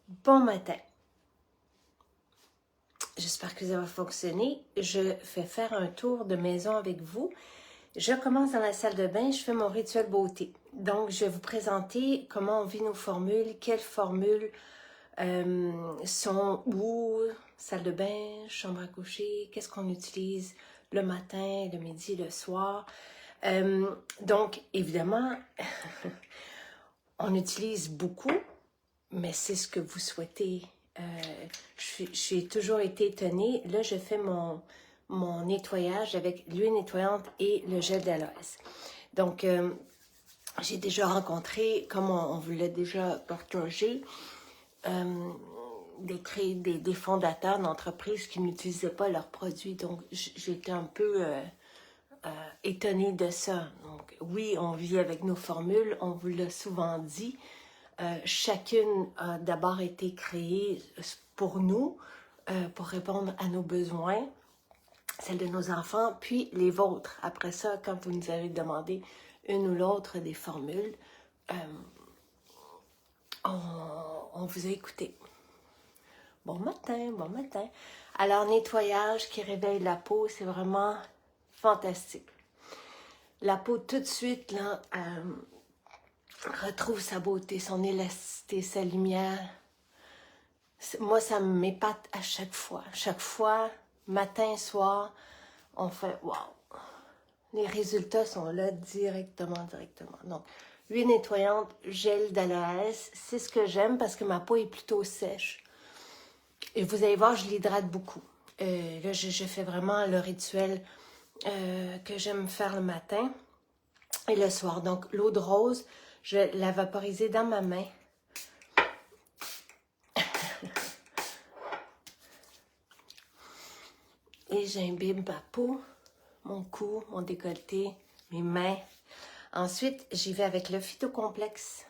Bon matin. J'espère que ça va fonctionner. Je vais faire un tour de maison avec vous. Je commence dans la salle de bain, je fais mon rituel beauté. Donc, je vais vous présenter comment on vit nos formules, quelles formules sont où, salle de bain, chambre à coucher, qu'est-ce qu'on utilise le matin, le midi, le soir. Donc, évidemment, on utilise beaucoup, mais c'est ce que vous souhaitez. J'ai toujours été étonnée. Là, je fais mon nettoyage avec l'huile nettoyante et le gel d'aloès. Donc, j'ai déjà rencontré, comme on vous l'a déjà partagé, des fondateurs d'entreprises qui n'utilisaient pas leurs produits. Donc, j'étais un peu étonnée de ça. Donc, oui, on vit avec nos formules, on vous l'a souvent dit. Chacune a d'abord été créée pour nous, pour répondre à nos besoins, celle de nos enfants, puis les vôtres. Après ça, quand vous nous avez demandé une ou l'autre des formules, on vous a écouté. Bon matin, bon matin. Alors, nettoyage qui réveille la peau, c'est vraiment fantastique. La peau, tout de suite, là, retrouve sa beauté, son élasticité, sa lumière. Moi, ça m'épate à chaque fois. Chaque fois, matin, soir, on fait « wow ». Les résultats sont là directement. Donc, huile nettoyante, gel d'aloès, c'est ce que j'aime parce que ma peau est plutôt sèche. Et vous allez voir, je l'hydrate beaucoup. Là, je fais vraiment le rituel que j'aime faire le matin et le soir. Donc, l'eau de rose, je vais la vaporiser dans ma main. Et j'imbibe ma peau, mon cou, mon décolleté, mes mains. Ensuite, j'y vais avec le Phytocomplexe,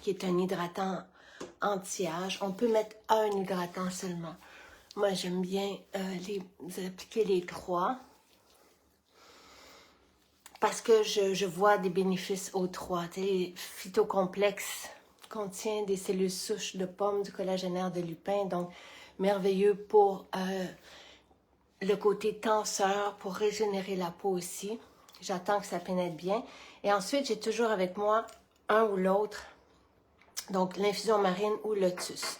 qui est un hydratant anti-âge. On peut mettre un hydratant seulement. Moi, j'aime bien appliquer les 3 parce que je vois des bénéfices aux 3. Le Phytocomplexe contient des cellules souches de pommes, du collagénaire de lupin, donc merveilleux pour le côté tenseur, pour régénérer la peau aussi. J'attends que ça pénètre bien. Et ensuite, j'ai toujours avec moi un ou l'autre, donc l'infusion marine ou lotus.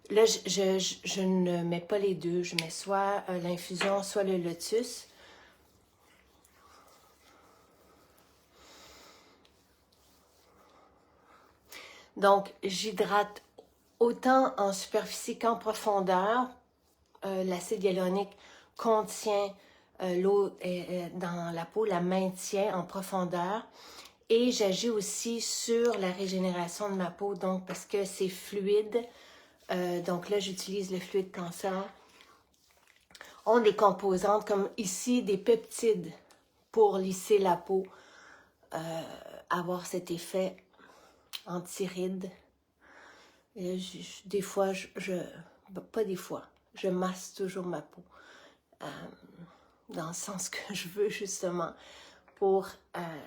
Là, je ne mets pas les deux. Je mets soit l'infusion, soit le lotus. Donc, j'hydrate autant en superficie qu'en profondeur. L'acide hyaluronique contient l'eau dans la peau, la maintient en profondeur. Et j'agis aussi sur la régénération de ma peau, donc parce que c'est fluide. Donc là, j'utilise le fluide cancer. On des composantes comme ici des peptides pour lisser la peau, avoir cet effet anti-rides. Des fois, pas des fois, je masse toujours ma peau dans le sens que je veux justement pour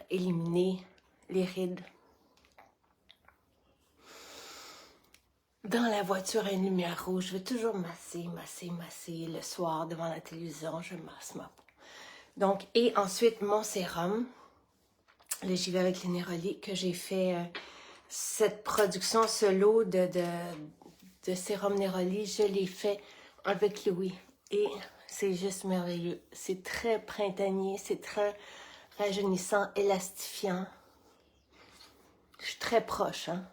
éliminer les rides. Dans la voiture à une lumière rouge, je vais toujours masser le soir devant la télévision, je masse ma peau. Donc, et ensuite mon sérum, là j'y vais avec les Neroli que j'ai fait cette production, ce lot de sérum Neroli, je l'ai fait avec Louis et c'est juste merveilleux. C'est très printanier, c'est très rajeunissant, élastifiant. Je suis très proche, hein.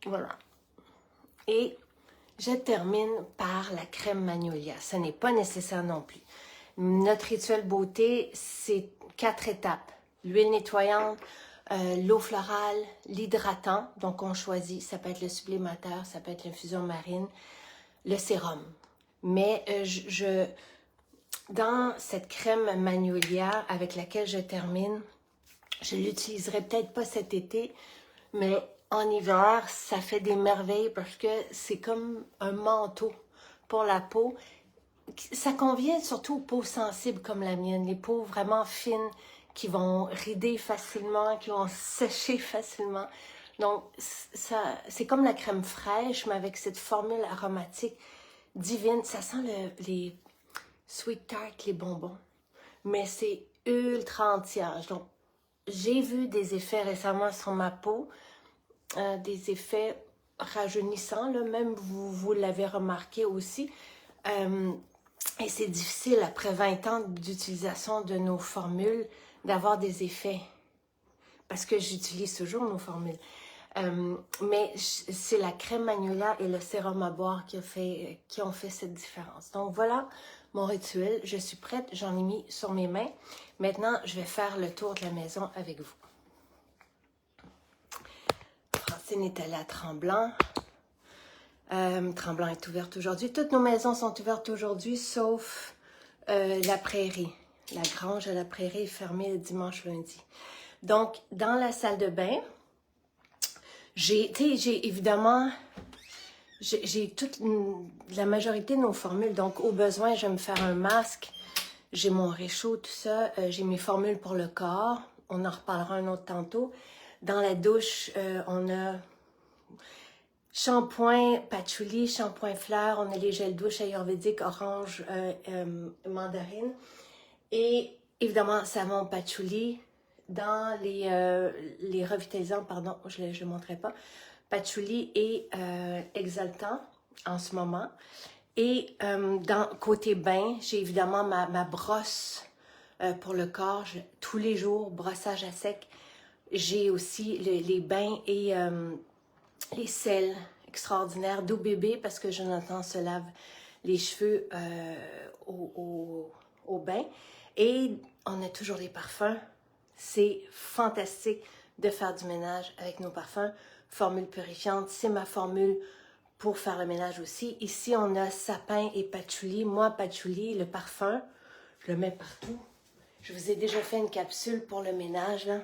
Voilà. Et je termine par la crème Magnolia. Ce n'est pas nécessaire non plus. Notre rituel beauté, c'est 4 étapes. L'huile nettoyante, l'eau florale, l'hydratant. Donc, on choisit. Ça peut être le sublimateur, ça peut être l'infusion marine, le sérum. Mais dans cette crème Magnolia avec laquelle je termine, je l'utiliserai peut-être pas cet été, mais en hiver, ça fait des merveilles parce que c'est comme un manteau pour la peau. Ça convient surtout aux peaux sensibles comme la mienne, les peaux vraiment fines qui vont rider facilement, qui vont sécher facilement. Donc, c'est comme la crème fraîche, mais avec cette formule aromatique divine. Ça sent les sweet tart, les bonbons. Mais c'est ultra anti-âge. Donc, j'ai vu des effets récemment sur ma peau, des effets rajeunissants, là, même vous l'avez remarqué aussi. Et c'est difficile, après 20 ans d'utilisation de nos formules, d'avoir des effets. Parce que j'utilise toujours nos formules. Mais c'est la crème magnolia et le sérum à boire qui ont fait cette différence. Donc voilà mon rituel. Je suis prête, j'en ai mis sur mes mains. Maintenant, je vais faire le tour de la maison avec vous. Francine est allée à Tremblant. Tremblant est ouverte aujourd'hui. Toutes nos maisons sont ouvertes aujourd'hui, sauf la prairie. La grange à la prairie est fermée le dimanche, lundi. Donc, dans la salle de bain, j'ai évidemment, j'ai toute la majorité de nos formules. Donc, au besoin, je vais me faire un masque. J'ai mon réchaud, tout ça. J'ai mes formules pour le corps. On en reparlera un autre tantôt. Dans la douche, on a shampoing patchouli, shampoing fleurs. On a les gels douche ayurvédiques, orange, mandarine. Et évidemment, savon patchouli. Dans les revitalisants, pardon, je ne le montrerai pas, patchouli et exaltant en ce moment. Et côté bain, j'ai évidemment ma brosse pour le corps. Tous les jours, brossage à sec. J'ai aussi les bains et les sels extraordinaires d'eau bébé parce que Jonathan se lave les cheveux au bain. Et on a toujours des parfums. C'est fantastique de faire du ménage avec nos parfums. Formule purifiante, c'est ma formule pour faire le ménage aussi. Ici, on a sapin et patchouli. Moi, patchouli, le parfum, je le mets partout. Je vous ai déjà fait une capsule pour le ménage, là.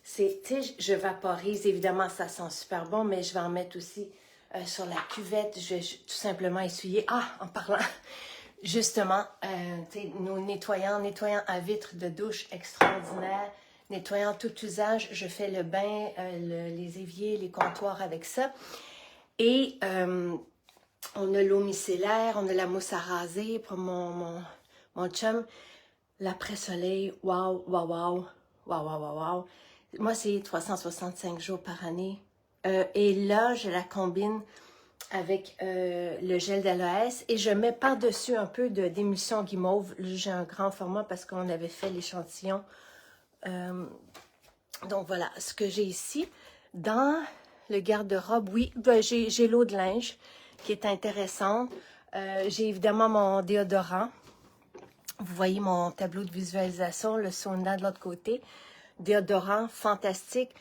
Je vaporise, évidemment, ça sent super bon, mais je vais en mettre aussi sur la cuvette. Je vais tout simplement essuyer. Ah, en parlant, justement, nos nettoyants à vitre de douche extraordinaire, nettoyant tout usage. Je fais le bain, les éviers, les comptoirs avec ça. Et on a l'eau micellaire, on a la mousse à raser pour mon chum. L'après-soleil, waouh, waouh, waouh, waouh, waouh, waouh, waouh. Moi, c'est 365 jours par année. Et là, je la combine avec le gel d'aloès et je mets par-dessus un peu d'émulsion guimauve. J'ai un grand format parce qu'on avait fait l'échantillon. Donc voilà, ce que j'ai ici. Dans le garde-robe, oui, ben, j'ai l'eau de linge qui est intéressante. J'ai évidemment mon déodorant. Vous voyez mon tableau de visualisation, le sauna de l'autre côté. Déodorant, fantastique.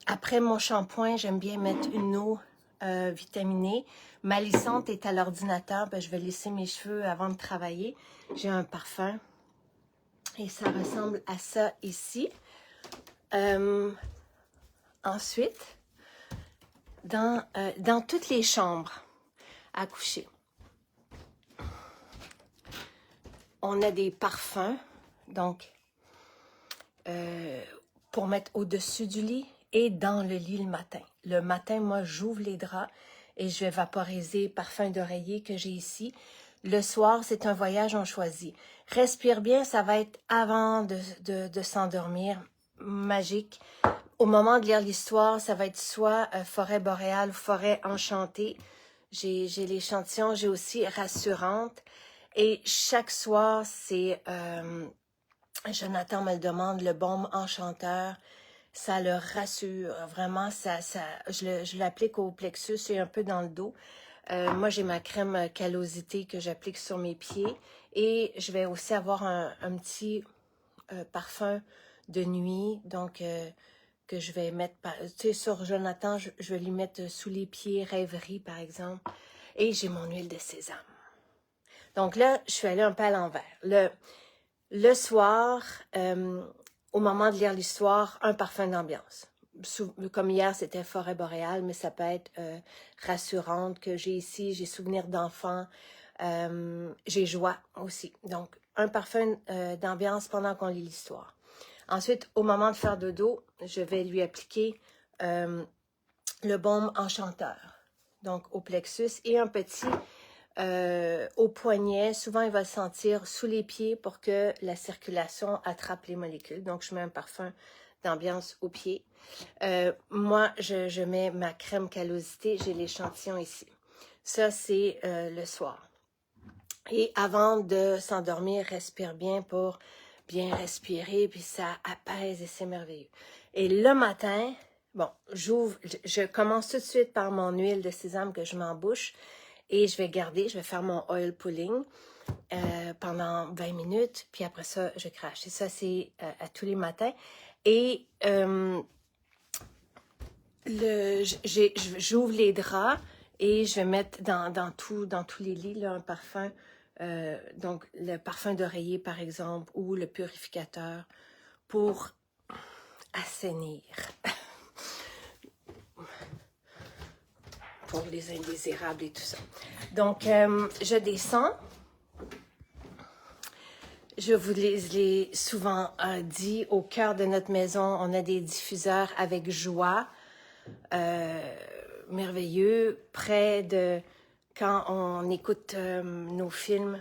Après mon shampoing, j'aime bien mettre une eau vitaminée. Ma lissante est à l'ordinateur. Ben, je vais lisser mes cheveux avant de travailler. J'ai un parfum. Et ça ressemble à ça ici. Ensuite, dans toutes les chambres à coucher, on a des parfums, donc pour mettre au-dessus du lit et dans le lit le matin. Le matin, moi, j'ouvre les draps et je vais vaporiser parfum d'oreiller que j'ai ici. Le soir, c'est un voyage, on choisit. Respire bien, ça va être avant de s'endormir. Magique. Au moment de lire l'histoire, ça va être soit forêt boréale ou forêt enchantée. J'ai l'échantillon, j'ai aussi rassurante. Et chaque soir, c'est, Jonathan me le demande, le baume enchanteur. Ça le rassure, vraiment, je l'applique au plexus et un peu dans le dos. Moi, j'ai ma crème callosité que j'applique sur mes pieds. Et je vais aussi avoir un petit parfum de nuit, donc que je vais mettre, tu sais, sur Jonathan, je vais lui mettre sous les pieds, rêverie par exemple. Et j'ai mon huile de sésame. Donc là, je suis allée un peu à l'envers. Le soir, au moment de lire l'histoire, un parfum d'ambiance. Comme hier, c'était forêt boréale, mais ça peut être rassurante que j'ai ici, j'ai souvenir d'enfants, j'ai joie aussi. Donc, un parfum d'ambiance pendant qu'on lit l'histoire. Ensuite, au moment de faire dodo, je vais lui appliquer le baume enchanteur, donc au plexus, et un petit au poignet. Souvent, il va le sentir sous les pieds pour que la circulation attrape les molécules. Donc, je mets un parfum d'ambiance aux pieds. Moi, je mets ma crème callosité. J'ai l'échantillon ici. Ça, c'est le soir. Et avant de s'endormir, respire bien pour bien respirer, puis ça apaise et c'est merveilleux. Et le matin, bon, je commence tout de suite par mon huile de sésame que je m'embouche et je vais faire mon oil pulling pendant 20 minutes, puis après ça, je crache. Et ça, c'est à tous les matins. Et j'ouvre les draps et je vais mettre dans tous les lits là, un parfum. Donc, le parfum d'oreiller, par exemple, ou le purificateur pour assainir. Pour les indésirables et tout ça. Donc, je descends. Je vous l'ai souvent dit, au cœur de notre maison, on a des diffuseurs avec joie, merveilleux, près de... Quand on écoute nos films,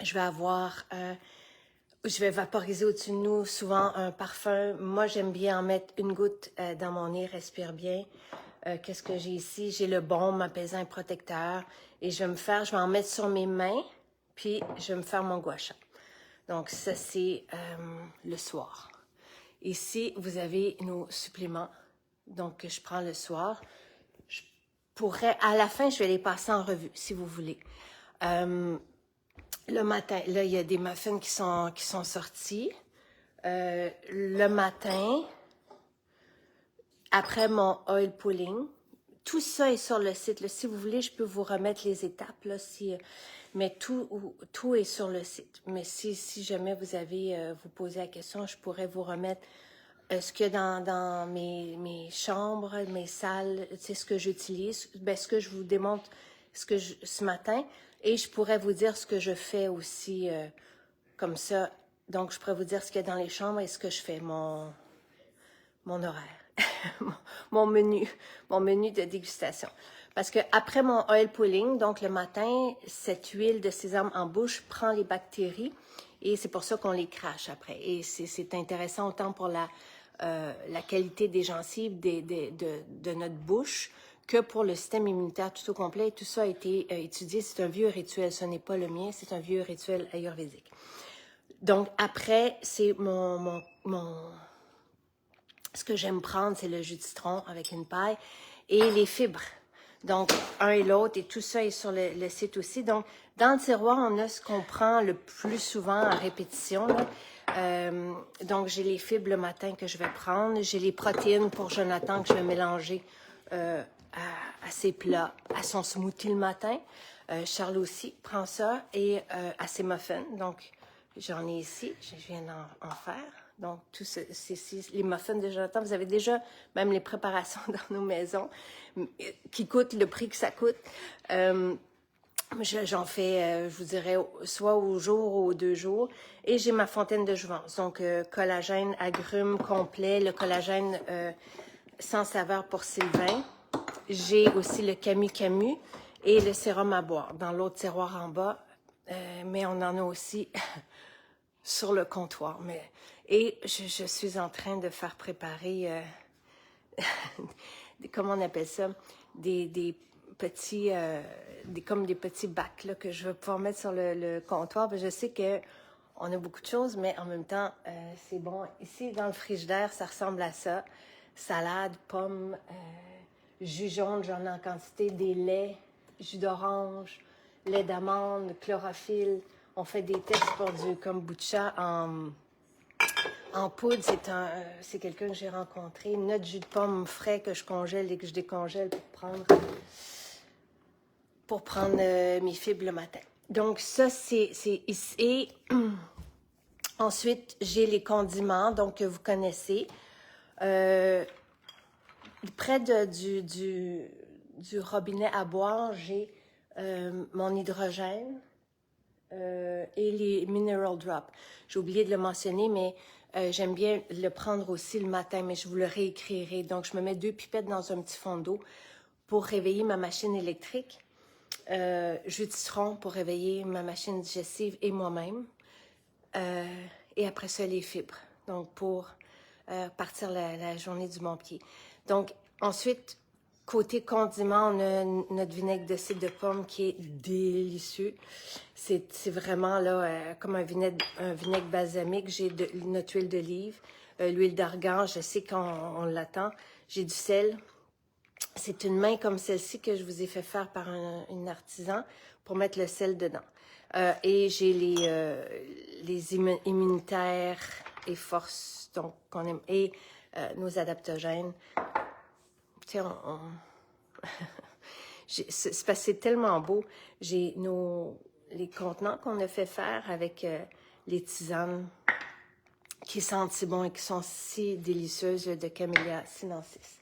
je vais vaporiser au-dessus de nous souvent un parfum. Moi, j'aime bien en mettre une goutte dans mon nez, respire bien. Qu'est-ce que j'ai ici? J'ai le baume apaisant et protecteur. Et je vais en mettre sur mes mains, puis je vais me faire mon gua sha. Donc, ça, c'est le soir. Ici, vous avez nos suppléments, donc que je prends le soir. À la fin, je vais les passer en revue, si vous voulez. Le matin, là, il y a des muffins qui sont sortis. Le matin, après mon oil pulling, tout ça est sur le site. Là. Si vous voulez, je peux vous remettre les étapes, là, mais tout est sur le site. Mais si jamais vous posez la question, je pourrais vous remettre ce que dans mes chambres, mes salles, c'est ce que j'utilise, ce que je vous démontre ce matin, et je pourrais vous dire ce que je fais aussi comme ça. Donc, je pourrais vous dire ce qu'il y a dans les chambres et ce que je fais, mon horaire, mon menu de dégustation. Parce que après mon oil pulling, donc le matin, cette huile de sésame en bouche prend les bactéries et c'est pour ça qu'on les crache après. Et c'est intéressant autant pour la qualité des gencives de notre bouche que pour le système immunitaire tout au complet. Tout ça a été étudié. C'est un vieux rituel. Ce n'est pas le mien, c'est un vieux rituel ayurvédique. Donc après, c'est ce que j'aime prendre, c'est le jus de citron avec une paille et les fibres. Donc, un et l'autre, et tout ça est sur le site aussi. Donc, dans le tiroir, on a ce qu'on prend le plus souvent en répétition. Donc, j'ai les fibres le matin que je vais prendre. J'ai les protéines pour Jonathan que je vais mélanger à ses plats, à son smoothie le matin. Charles aussi prend ça et à ses muffins. Donc, j'en ai ici. Je viens d'en faire. Donc, les muffins de Jonathan, vous avez déjà même les préparations dans nos maisons qui coûtent le prix que ça coûte. J'en fais, je vous dirais, soit au jour ou aux 2 jours. Et j'ai ma fontaine de jouvence. Donc, collagène, agrumes complet, le collagène sans saveur pour Sylvain. J'ai aussi le Camu Camu et le sérum à boire dans l'autre tiroir en bas. Mais on en a aussi sur le comptoir. Et je suis en train de faire préparer, comment on appelle ça, des petits, comme des petits bacs là, que je vais pouvoir mettre sur le comptoir. Je sais qu'on a beaucoup de choses, mais en même temps, c'est bon. Ici, dans le frigidaire, ça ressemble à ça. Salade, pommes, jus jaune, j'en ai en quantité, des laits, jus d'orange, lait d'amande, chlorophylle. On fait des tests pour du kombucha en poudre. C'est quelqu'un que j'ai rencontré. Notre jus de pomme frais que je congèle et que je décongèle pour prendre mes fibres le matin. Donc ça, c'est ici. Ensuite, j'ai les condiments, donc que vous connaissez. Près du robinet à boire, j'ai mon hydrogène et les mineral drops. J'ai oublié de le mentionner, mais J'aime bien le prendre aussi le matin, mais je vous le réécrirai. Donc, je me mets 2 pipettes dans un petit fond d'eau pour réveiller ma machine électrique. Jus de citron pour réveiller ma machine digestive et moi-même. Et après ça, les fibres. Donc, pour partir la journée du bon pied. Donc, ensuite, côté condiment, on a notre vinaigre de cidre de pomme qui est délicieux. C'est vraiment là comme un vinaigre balsamique. J'ai notre huile d'olive, l'huile d'argan, je sais qu'on l'attend. J'ai du sel. C'est une main comme celle-ci que je vous ai fait faire par un artisan pour mettre le sel dedans. Et j'ai les immunitaires et forces donc, qu'on aime, et nos adaptogènes. Tu sais, c'est parce que c'est tellement beau. J'ai les contenants qu'on a fait faire avec les tisanes qui sentent si bon et qui sont si délicieuses de Camellia sinensis.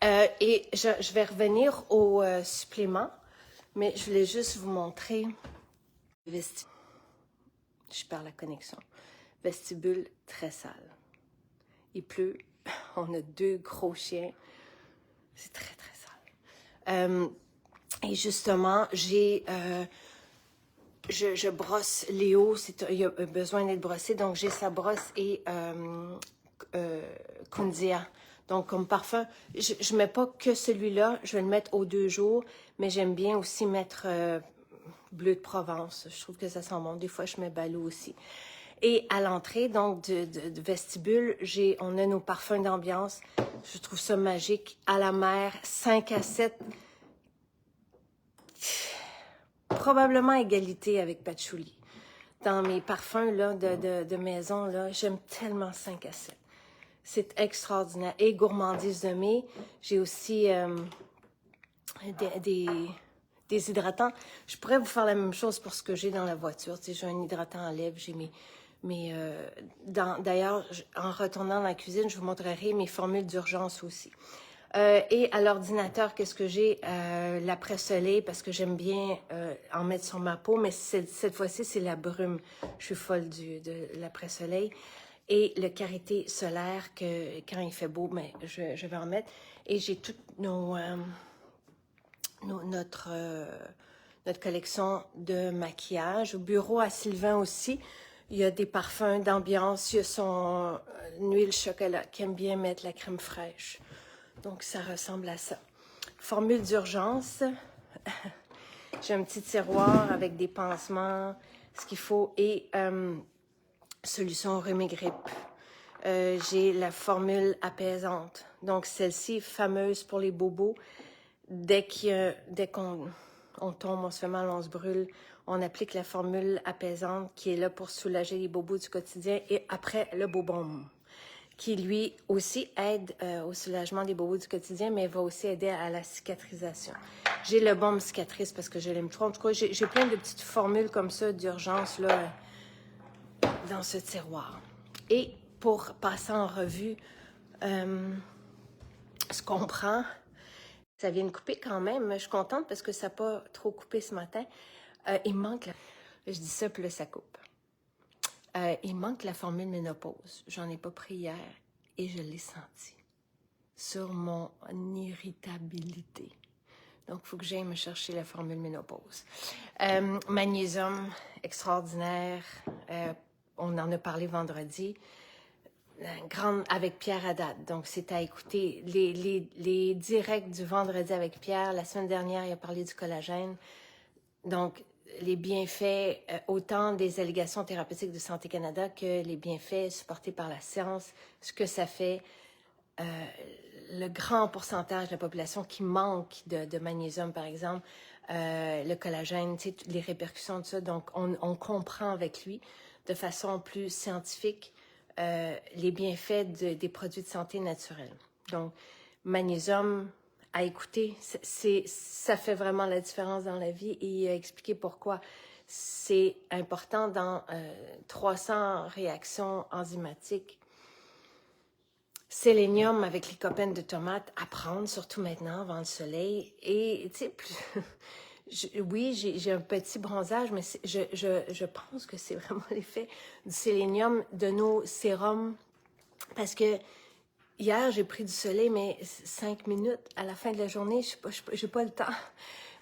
Et je vais revenir au supplément, mais je voulais juste vous montrer le vestibule. Je perds la connexion. Vestibule très sale. Il pleut. On a 2 gros chiens. C'est très, très sale. Et justement, je brosse Léo. Il a besoin d'être brossé. Donc, j'ai sa brosse et Kunzia. Donc, comme parfum, je ne mets pas que celui-là. Je vais le mettre aux 2 jours. Mais j'aime bien aussi mettre bleu de Provence. Je trouve que ça sent bon. Des fois, je mets Balou aussi. Et à l'entrée, donc, de vestibule, on a nos parfums d'ambiance. Je trouve ça magique. À la mer, 5 à 7. Probablement égalité avec patchouli. Dans mes parfums là, de maison, là, j'aime tellement 5 à 7. C'est extraordinaire. Et gourmandise de mai, j'ai aussi des hydratants. Je pourrais vous faire la même chose pour ce que j'ai dans la voiture. Tu sais, j'ai un hydratant à lèvres, j'ai d'ailleurs, en retournant dans la cuisine, je vous montrerai mes formules d'urgence aussi. Et à l'ordinateur, qu'est-ce que j'ai? L'après-soleil, parce que j'aime bien en mettre sur ma peau, mais cette fois-ci, c'est la brume. Je suis folle de l'après-soleil. Et le karité solaire, que quand il fait beau, ben, je vais en mettre. Et j'ai toutes notre collection de maquillage. Au bureau à Sylvain aussi, il y a des parfums d'ambiance. Il y a son huile chocolat qui aime bien mettre la crème fraîche. Donc, ça ressemble à ça. Formule d'urgence. J'ai un petit tiroir avec des pansements, ce qu'il faut, et solution rhume et grippe. J'ai la formule apaisante. Donc, celle-ci, fameuse pour les bobos. Dès qu'on tombe, on se fait mal, on se brûle, on applique la formule apaisante qui est là pour soulager les bobos du quotidien, et après, le bobaume, qui lui aussi aide au soulagement des bobos du quotidien, mais va aussi aider à la cicatrisation. J'ai le baume cicatrice parce que je l'aime trop. En tout cas, j'ai plein de petites formules comme ça d'urgence là dans ce tiroir. Et pour passer en revue ce qu'on prend, ça vient de couper quand même. Je suis contente parce que ça n'a pas trop coupé ce matin. Il manque, je dis ça, puis là, ça coupe. Il manque la formule ménopause. J'en ai pas pris hier et je l'ai senti sur mon irritabilité. Donc, il faut que j'aille me chercher la formule ménopause. Magnésium, extraordinaire. On en a parlé vendredi. Grande avec Pierre Haddad. Donc, c'est à écouter. Les directs du vendredi avec Pierre. La semaine dernière, il a parlé du collagène. Donc, les bienfaits, autant des allégations thérapeutiques de Santé Canada que les bienfaits supportés par la science, ce que ça fait, le grand pourcentage de la population qui manque de magnésium, par exemple, le collagène, tu sais, les répercussions de ça. Donc, on comprend avec lui de façon plus scientifique les bienfaits des produits de santé naturels. Donc, magnésium, à écouter, ça fait vraiment la différence dans la vie, et il a expliqué pourquoi. C'est important dans 300 réactions enzymatiques. Sélénium avec les copaines de tomates, à prendre, surtout maintenant, avant le soleil. Et, tu sais, Oui, j'ai un petit bronzage, mais je pense que c'est vraiment l'effet du sélénium, de nos sérums. Parce que hier, j'ai pris du soleil, mais 5 minutes à la fin de la journée, j'ai pas le temps.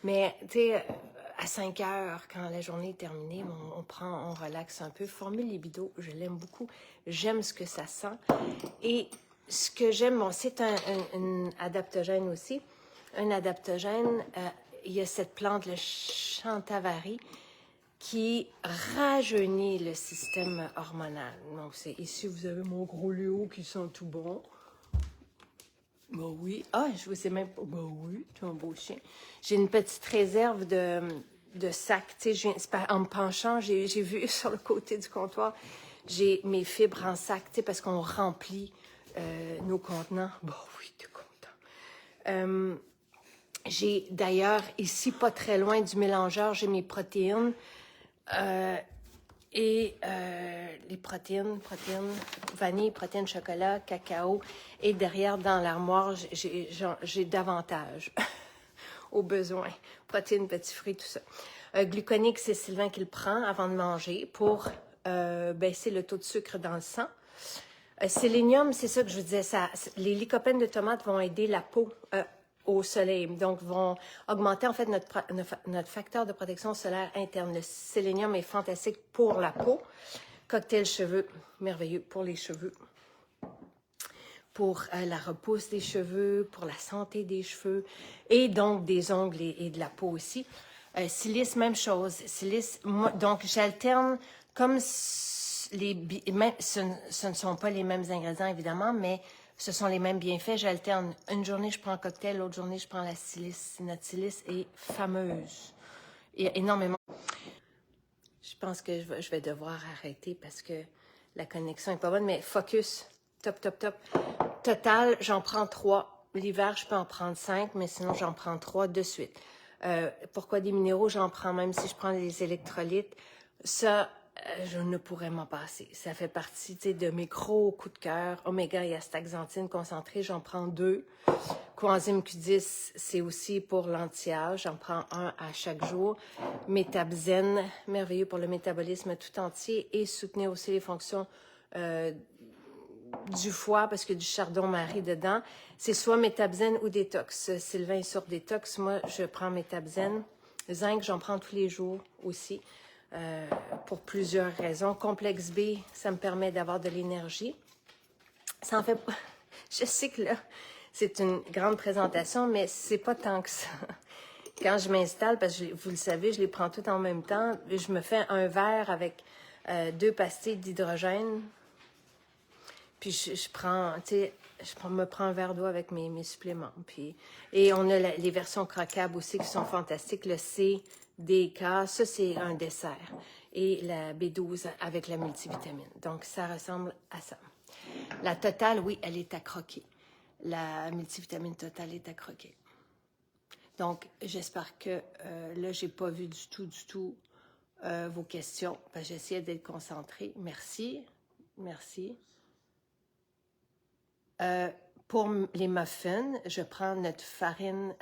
Mais, tu sais, à 5 heures, quand la journée est terminée, on relaxe un peu. Formule libido, je l'aime beaucoup. J'aime ce que ça sent. Et ce que j'aime, bon, c'est un adaptogène aussi. Un adaptogène, il y a cette plante, le chantavari, qui rajeunit le système hormonal. Donc, ici, vous avez mon gros Léo qui sent tout bon. Bah oui. Ah, je vous sais même pas. Bah oui, tu es un beau chien. J'ai une petite réserve de sacs. Tu sais, en me penchant, j'ai vu sur le côté du comptoir, j'ai mes fibres en sac, tu sais, parce qu'on remplit nos contenants. Bah oui, t'es content. J'ai d'ailleurs, ici, pas très loin du mélangeur, j'ai mes protéines. Les protéines, vanille, protéines, chocolat, cacao. Et derrière, dans l'armoire, j'ai davantage au besoin. Protéines, petits fruits, tout ça. Gluconique, c'est Sylvain qui le prend avant de manger pour baisser le taux de sucre dans le sang. Sélénium, c'est ça que je vous disais, les lycopènes de tomates vont aider la peau au soleil, donc vont augmenter en fait notre facteur de protection solaire interne. Le sélénium est fantastique pour la peau. Cocktail cheveux, merveilleux pour les cheveux, pour la repousse des cheveux, pour la santé des cheveux et donc des ongles et de la peau aussi. Silice, même chose. Silice, donc j'alterne comme ce ne sont pas les mêmes ingrédients évidemment, mais ce sont les mêmes bienfaits. J'alterne. Une journée, je prends un cocktail, l'autre journée, je prends la silice. Notre silice est fameuse. Il y a énormément. Je pense que je vais devoir arrêter parce que la connexion est pas bonne, mais focus. Top, top, top. Total, j'en prends 3. L'hiver, je peux en prendre 5, mais sinon, j'en prends 3 de suite. Pourquoi des minéraux? J'en prends même si je prends des électrolytes. Ça, je ne pourrais m'en passer. Ça fait partie de mes gros coups de cœur. Oméga et astaxanthine concentrée, j'en prends 2. Coenzyme Q10, c'est aussi pour l'anti-âge. J'en prends 1 à chaque jour. Métabzen, merveilleux pour le métabolisme tout entier et soutenir aussi les fonctions du foie parce que du chardon-marie dedans. C'est soit métabzen ou détox. Sylvain est sur détox. Moi, je prends métabzen. Zinc, j'en prends tous les jours aussi pour plusieurs raisons. Complexe B, ça me permet d'avoir de l'énergie. Ça en fait pas... Je sais que là, c'est une grande présentation, mais c'est pas tant que ça. Quand je m'installe, parce que vous le savez, je les prends toutes en même temps, je me fais un verre avec 2 pastilles d'hydrogène. Puis je prends, tu sais, me prends un verre d'eau avec mes suppléments. Puis, et on a les versions croquables aussi qui sont fantastiques. Le C, D, K, ça c'est un dessert. Et la B12 avec la multivitamine. Donc ça ressemble à ça. La totale, oui, elle est à croquer. La multivitamine totale est à croquer. Donc, j'espère que là, j'ai pas vu du tout vos questions. J'essayais d'être concentrée. Merci. Merci. Pour les muffins, je prends notre farine.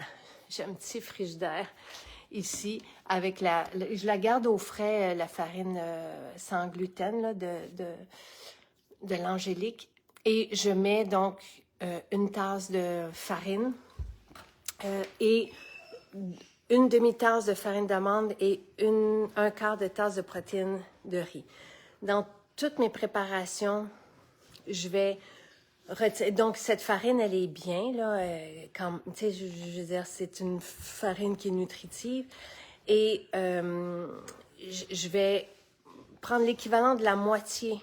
J'ai un petit frigidaire ici avec je la garde au frais, la farine sans gluten là, de l'Angélique. Et je mets donc une tasse de farine et une demi-tasse de farine d'amande et un quart de tasse de protéines de riz. Dans toutes mes préparations, je vais retirer. Donc, cette farine, elle est bien, là. Tu sais, je veux dire, c'est une farine qui est nutritive. Et je vais prendre l'équivalent de la moitié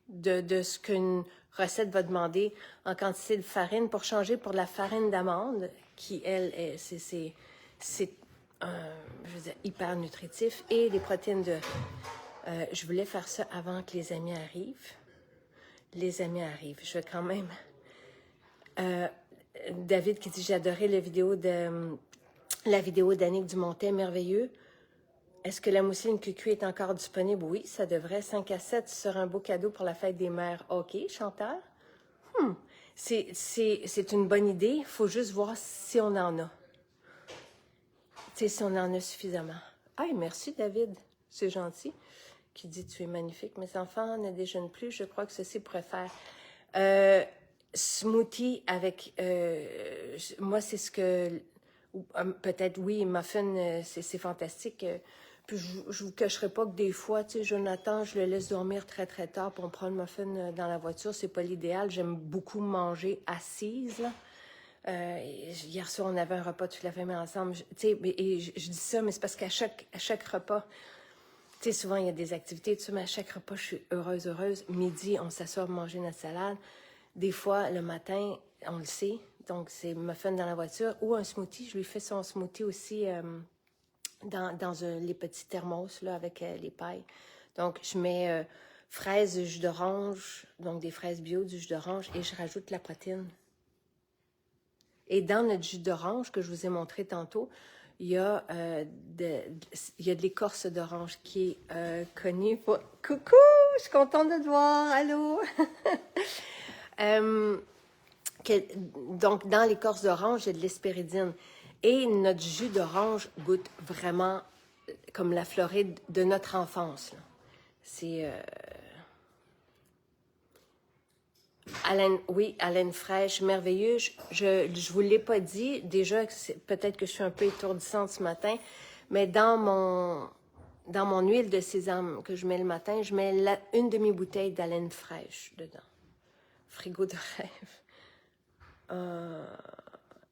de ce qu'une recette va demander en quantité de farine pour changer pour de la farine d'amande qui, elle, c'est je veux dire, hyper nutritif et des protéines de riz. Je voulais faire ça avant que les amis arrivent. Les amis arrivent. Je vais quand même... David qui dit « J'ai adoré la vidéo d'Annick Dumontet, merveilleux. Est-ce que la mousseline QQ est encore disponible? Oui, ça devrait. 5 à 7 sur un beau cadeau pour la fête des mères. OK, Chantal. C'est une bonne idée. Il faut juste voir si on en a. Tu Tu sais, si on en a suffisamment. Ah, merci David, c'est gentil, qui dit tu es magnifique. Mes enfants ne déjeunent plus, je crois que ceci pourrait faire. Smoothie avec, moi c'est ce que, peut-être oui, muffin, c'est fantastique. Puis je vous cacherai pas que des fois, tu sais, Jonathan, je le laisse dormir très très tard pour me prendre le muffin dans la voiture. C'est pas l'idéal. J'aime beaucoup manger assise, là. Hier soir, on avait un repas toute la famille ensemble. Tu sais, et je dis ça, mais c'est parce qu'à chaque repas, tu sais, souvent il y a des activités, tout ça, mais à chaque repas, je suis heureuse. Midi, on s'assoit pour manger notre salade. Des fois, le matin, on le sait, donc c'est muffin dans la voiture ou un smoothie. Je lui fais son smoothie aussi dans les petits thermos là, avec les pailles. Donc, je mets fraises, jus d'orange, donc des fraises bio, du jus d'orange, et je rajoute la protéine. Et dans notre jus d'orange que je vous ai montré tantôt, il y a de l'écorce d'orange qui est connue pour... Coucou, je suis contente de te voir, allô! Donc, dans l'écorce d'orange, il y a de l'hespéridine. Et notre jus d'orange goûte vraiment comme la Floride de notre enfance. C'est... haleine fraîche, merveilleux. Je vous l'ai pas dit, déjà, peut-être que je suis un peu étourdissante ce matin, mais dans mon huile de sésame que je mets le matin, je mets une demi-bouteille d'haleine fraîche dedans. Frigo de rêve.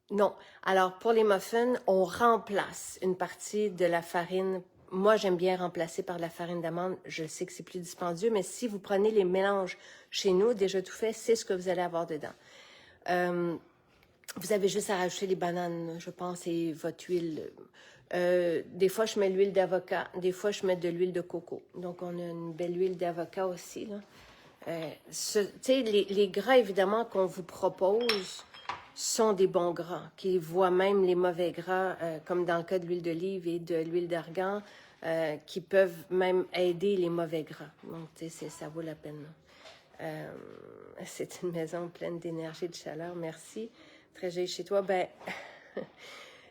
Non. Alors, pour les muffins, on remplace une partie de la farine. Moi, j'aime bien remplacer par de la farine d'amande. Je sais que c'est plus dispendieux, mais si vous prenez les mélanges chez nous, déjà tout fait, c'est ce que vous allez avoir dedans. Vous avez juste à rajouter les bananes, je pense, et votre huile. Des fois, je mets l'huile d'avocat. Des fois, je mets de l'huile de coco. Donc, on a une belle huile d'avocat aussi, là. Tu sais, les gras, évidemment, qu'on vous propose sont des bons gras, qui voient même les mauvais gras, comme dans le cas de l'huile d'olive et de l'huile d'argan, qui peuvent même aider les mauvais gras. Donc, tu sais, ça vaut la peine. C'est une maison pleine d'énergie et de chaleur. Merci. Très joli chez toi. Ben,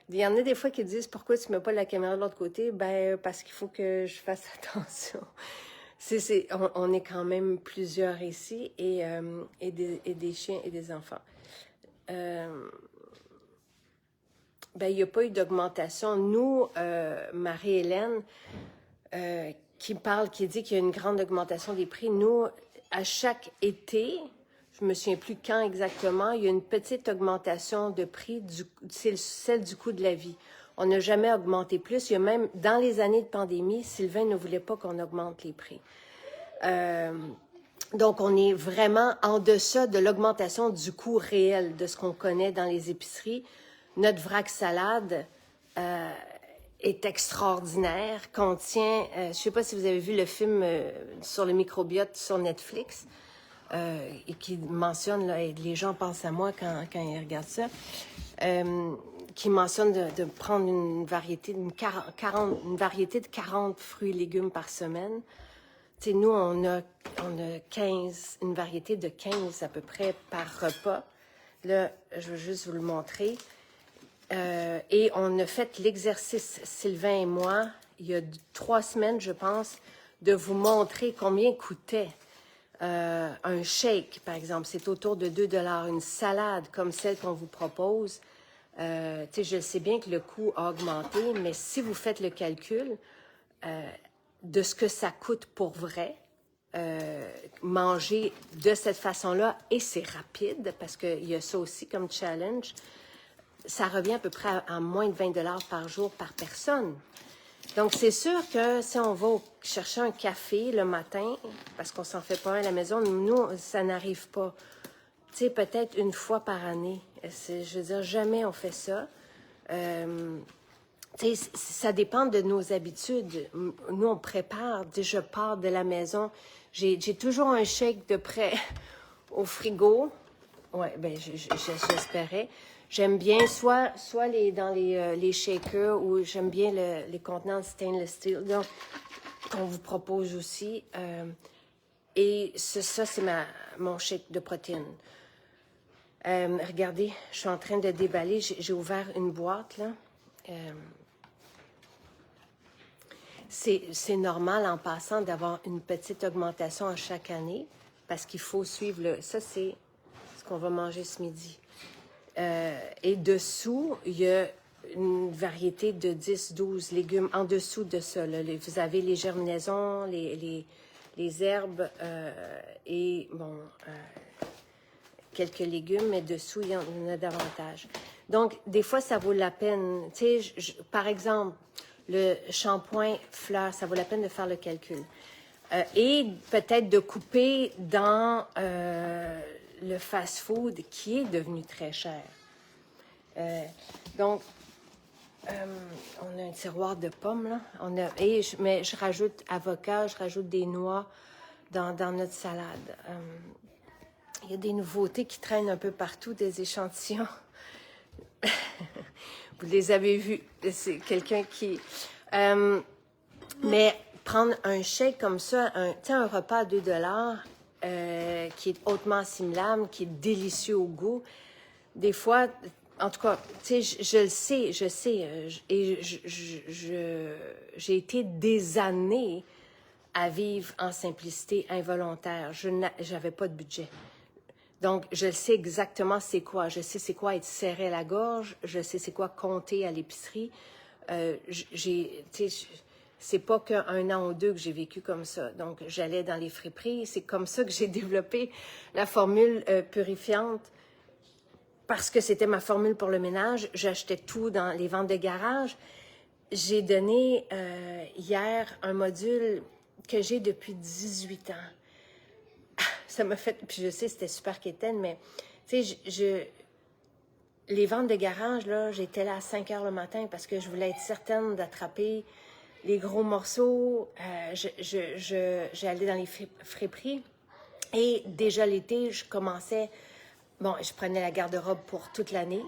il y en a des fois qui disent pourquoi tu ne mets pas la caméra de l'autre côté. Ben, parce qu'il faut que je fasse attention. On est quand même plusieurs ici et des chiens et des enfants. Ben, il n'y a pas eu d'augmentation. Nous, Marie-Hélène, qui dit qu'il y a une grande augmentation des prix, nous, à chaque été, je me souviens plus quand exactement, il y a une petite augmentation de prix, c'est celle du coût de la vie. On n'a jamais augmenté plus. Il y a même, dans les années de pandémie, Sylvain ne voulait pas qu'on augmente les prix. Donc, on est vraiment en deçà de l'augmentation du coût réel de ce qu'on connaît dans les épiceries. Notre vrac salade est extraordinaire, contient, je ne sais pas si vous avez vu le film sur le microbiote sur Netflix, et qui mentionne, là, et les gens pensent à moi quand ils regardent ça, qui mentionne de prendre une variété de 40 fruits et légumes par semaine. Tu sais, nous, on a 15, une variété de 15 à peu près par repas. Là, je veux juste vous le montrer. Et on a fait l'exercice, Sylvain et moi, il y a 3 semaines, je pense, de vous montrer combien coûtait un shake, par exemple. C'est autour de 2 $. Une salade comme celle qu'on vous propose. Tu sais, je sais bien que le coût a augmenté, mais si vous faites le calcul de ce que ça coûte pour vrai, manger de cette façon-là, et c'est rapide, parce qu'il y a ça aussi comme challenge, ça revient à peu près à moins de 20 $ par jour par personne. Donc, c'est sûr que si on va chercher un café le matin, parce qu'on s'en fait pas un à la maison, nous, ça n'arrive pas. Tu sais, peut-être une fois par année. Je veux dire, jamais on fait ça. Tu sais, ça dépend de nos habitudes. Nous, on prépare. Dès que je pars de la maison, j'ai toujours un shake de près au frigo. Oui, bien, j'espérais. J'aime bien soit dans les shakers ou j'aime bien les contenants stainless steel qu'on vous propose aussi. Et ça c'est mon shake de protéines. Regardez, je suis en train de déballer. J'ai ouvert une boîte, là. C'est normal en passant d'avoir une petite augmentation à chaque année parce qu'il faut suivre le... Ça, c'est ce qu'on va manger ce midi. Et dessous, il y a une variété de 10-12 légumes en dessous de ça. Là. Vous avez les germinaisons, les herbes et, bon, quelques légumes, mais dessous, il y en a davantage. Donc, des fois, ça vaut la peine. Tu sais, par exemple, le shampoing fleurs, ça vaut la peine de faire le calcul. Et peut-être de couper dans le fast-food qui est devenu très cher. Donc, on a un tiroir de pommes, là. Mais je rajoute avocat, je rajoute des noix dans notre salade. Il y a des nouveautés qui traînent un peu partout, des échantillons. Vous les avez vus. C'est quelqu'un qui... mais prendre un shake comme ça, un repas à 2 $, qui est hautement assimilable, qui est délicieux au goût, des fois, en tout cas, tu sais, je sais, et j'ai été des années à vivre en simplicité involontaire. Je n'avais pas de budget. Donc, je sais exactement c'est quoi. Je sais c'est quoi être serré à la gorge. Je sais c'est quoi compter à l'épicerie. C'est pas qu'un an ou deux que j'ai vécu comme ça. Donc, j'allais dans les friperies. C'est comme ça que j'ai développé la formule purifiante parce que c'était ma formule pour le ménage. J'achetais tout dans les ventes de garage. J'ai donné hier un module que j'ai depuis 18 ans. Ça m'a fait... Puis je sais, c'était super quétaine, mais tu sais, les ventes de garage, là, j'étais là à 5 heures le matin parce que je voulais être certaine d'attraper les gros morceaux. J'allais dans les friperies. Et déjà l'été, je commençais... Bon, je prenais la garde-robe pour toute l'année,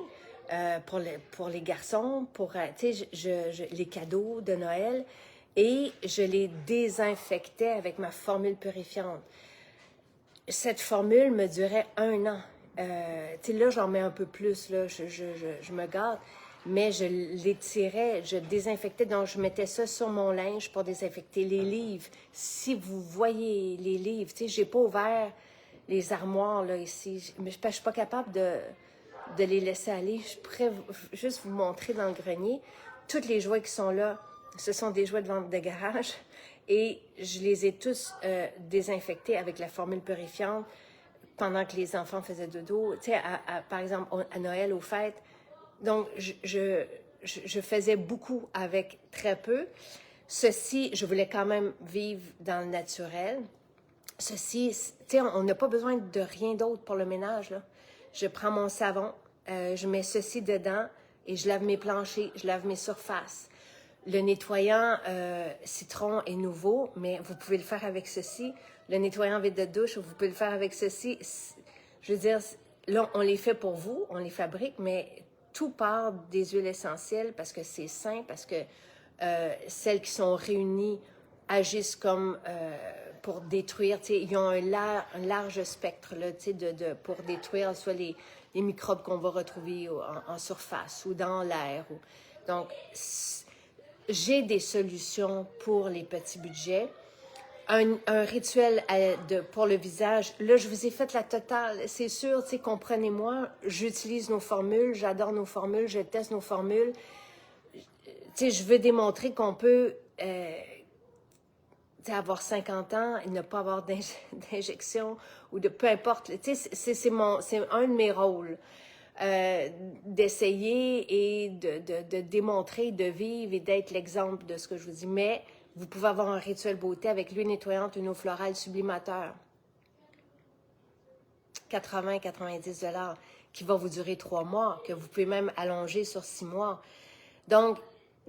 pour les garçons, pour, tu sais, les cadeaux de Noël. Et je les désinfectais avec ma formule purifiante. Cette formule me durait 1 an. Tu sais, là, j'en mets un peu plus, là, je me gâte, mais je l'étirais, je désinfectais, donc je mettais ça sur mon linge pour désinfecter les livres. Si vous voyez les livres, tu sais, j'ai pas ouvert les armoires, là, ici, mais je suis pas capable de les laisser aller. Je pourrais juste vous montrer dans le grenier. Tous les jouets qui sont là, ce sont des jouets de vente de garage. Et je les ai tous désinfectés avec la formule purifiante pendant que les enfants faisaient dodo. Tu sais, par exemple, à Noël, aux fêtes. Donc, je faisais beaucoup avec très peu. Ceci, je voulais quand même vivre dans le naturel. Ceci, tu sais, on n'a pas besoin de rien d'autre pour le ménage, là. Je prends mon savon, je mets ceci dedans et je lave mes planchers, je lave mes surfaces. Le nettoyant citron est nouveau, mais vous pouvez le faire avec ceci. Le nettoyant vide de douche, vous pouvez le faire avec ceci. Je veux dire, là, on les fait pour vous, on les fabrique, mais tout part des huiles essentielles parce que c'est sain, parce que celles qui sont réunies agissent comme pour détruire. Ils ont un large spectre là, pour détruire soit les microbes qu'on va retrouver en surface ou dans l'air. Donc, j'ai des solutions pour les petits budgets. Un rituel pour le visage. Là, je vous ai fait la totale. C'est sûr, comprenez-moi, j'utilise nos formules, j'adore nos formules, je teste nos formules. Je veux démontrer qu'on peut avoir 50 ans et ne pas avoir d'injection ou de peu importe. C'est un de mes rôles. D'essayer et de démontrer, de vivre et d'être l'exemple de ce que je vous dis. Mais vous pouvez avoir un rituel beauté avec l'huile nettoyante, une eau florale sublimateur. 80-90 $, qui va vous durer 3 mois, que vous pouvez même allonger sur 6 mois. Donc,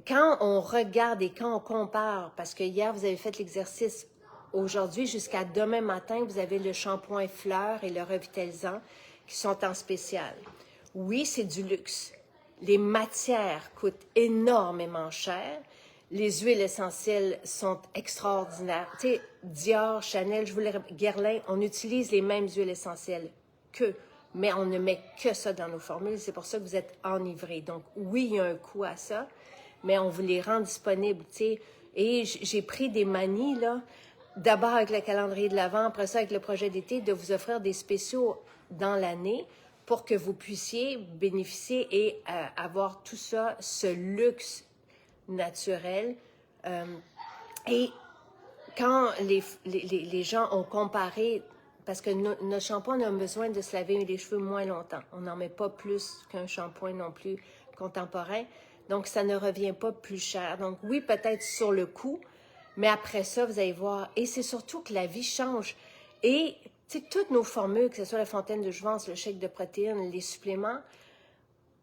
quand on regarde et quand on compare, parce que hier, vous avez fait l'exercice, aujourd'hui, jusqu'à demain matin, vous avez le shampoing fleurs et le revitalisant qui sont en spécial. Oui, c'est du luxe. Les matières coûtent énormément cher. Les huiles essentielles sont extraordinaires. Tu sais, Dior, Chanel, Guerlain, on utilise les mêmes huiles essentielles qu'eux, mais on ne met que ça dans nos formules. C'est pour ça que vous êtes enivrés. Donc, oui, il y a un coût à ça, mais on vous les rend disponibles. Tu sais, Et j'ai pris des manies, là, d'abord avec le calendrier de l'Avent, après ça avec le projet d'été, de vous offrir des spéciaux dans l'année pour que vous puissiez bénéficier et avoir tout ça, ce luxe naturel. Et quand les gens ont comparé, parce que notre shampoing a besoin de se laver les cheveux moins longtemps. On n'en met pas plus qu'un shampoing non plus contemporain. Donc, ça ne revient pas plus cher. Donc, oui, peut-être sur le coup, mais après ça, vous allez voir. Et c'est surtout que la vie change. Et, tu sais, toutes nos formules, que ce soit la fontaine de jouvence, le shake de protéines, les suppléments,